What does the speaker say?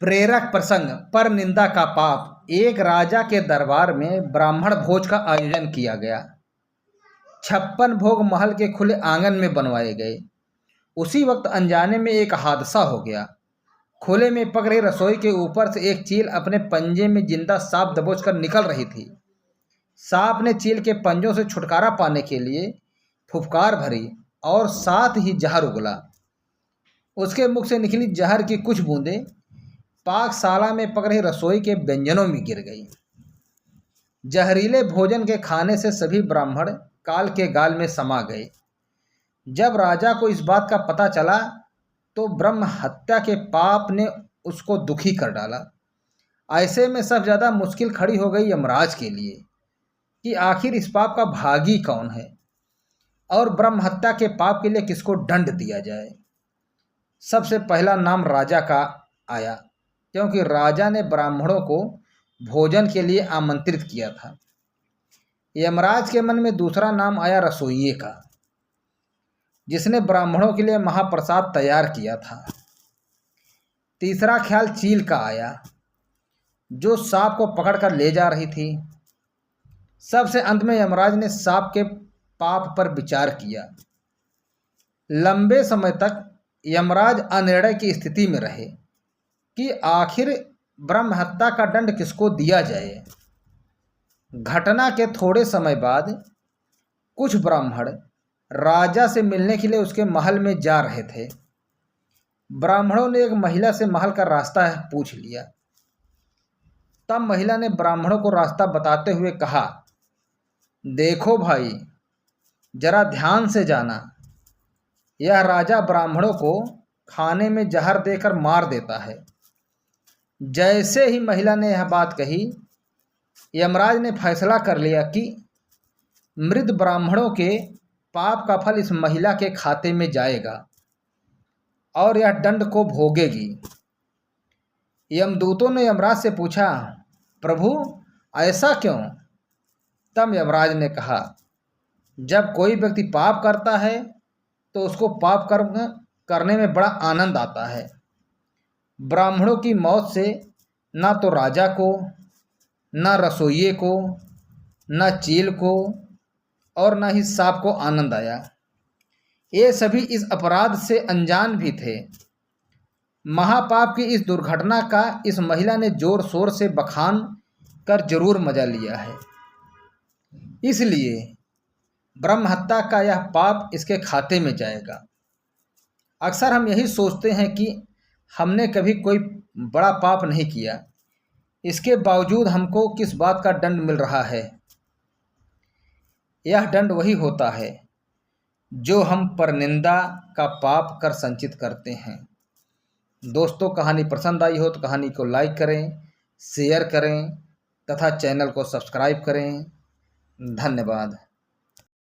प्रेरक प्रसंग पर निंदा का पाप। एक राजा के दरबार में ब्राह्मण भोज का आयोजन किया गया। 56 भोग महल के खुले आंगन में बनवाए गए। उसी वक्त अनजाने में एक हादसा हो गया। खुले में पक रही रसोई के ऊपर से एक चील अपने पंजे में जिंदा सांप दबोचकर निकल रही थी। सांप ने चील के पंजों से छुटकारा पाने के लिए फुफकार भरी और साथ ही जहर उगला। उसके मुख से निकली जहर की कुछ बूंदें पाकशाला में पक रही रसोई के व्यंजनों में गिर गई। जहरीले भोजन के खाने से सभी ब्राह्मण काल के गाल में समा गए। जब राजा को इस बात का पता चला तो ब्रह्म हत्या के पाप ने उसको दुखी कर डाला। ऐसे में सब ज़्यादा मुश्किल खड़ी हो गई यमराज के लिए कि आखिर इस पाप का भागी कौन है और ब्रह्म हत्या के पाप के लिए किसको दंड दिया जाए। सबसे पहला नाम राजा का आया, क्योंकि राजा ने ब्राह्मणों को भोजन के लिए आमंत्रित किया था। यमराज के मन में दूसरा नाम आया रसोइये का, जिसने ब्राह्मणों के लिए महाप्रसाद तैयार किया था। तीसरा ख्याल चील का आया, जो सांप को पकड़कर ले जा रही थी। सबसे अंत में यमराज ने सांप के पाप पर विचार किया। लंबे समय तक यमराज अनिर्णय की स्थिति में रहे कि आखिर ब्रह्म हत्या का दंड किसको दिया जाए। घटना के थोड़े समय बाद कुछ ब्राह्मण राजा से मिलने के लिए उसके महल में जा रहे थे। ब्राह्मणों ने एक महिला से महल का रास्ता पूछ लिया। तब महिला ने ब्राह्मणों को रास्ता बताते हुए कहा, देखो भाई, जरा ध्यान से जाना। यह राजा ब्राह्मणों को खाने में जहर देकर मार देता है। जैसे ही महिला ने यह बात कही, यमराज ने फैसला कर लिया कि मृत ब्राह्मणों के पाप का फल इस महिला के खाते में जाएगा और यह दंड को भोगेगी। यमदूतों ने यमराज से पूछा, प्रभु ऐसा क्यों? तब यमराज ने कहा, जब कोई व्यक्ति पाप करता है तो उसको पाप कर्म करने में बड़ा आनंद आता है। ब्राह्मणों की मौत से ना तो राजा को, ना रसोइये को, ना चील को और ना ही सांप को आनंद आया। ये सभी इस अपराध से अनजान भी थे। महापाप की इस दुर्घटना का इस महिला ने जोर शोर से बखान कर जरूर मजा लिया है, इसलिए ब्रह्म हत्या का यह पाप इसके खाते में जाएगा। अक्सर हम यही सोचते हैं कि हमने कभी कोई बड़ा पाप नहीं किया, इसके बावजूद हमको किस बात का दंड मिल रहा है। यह दंड वही होता है जो हम परनिंदा का पाप कर संचित करते हैं। दोस्तों, कहानी पसंद आई हो तो कहानी को लाइक करें, शेयर करें तथा चैनल को सब्सक्राइब करें। धन्यवाद।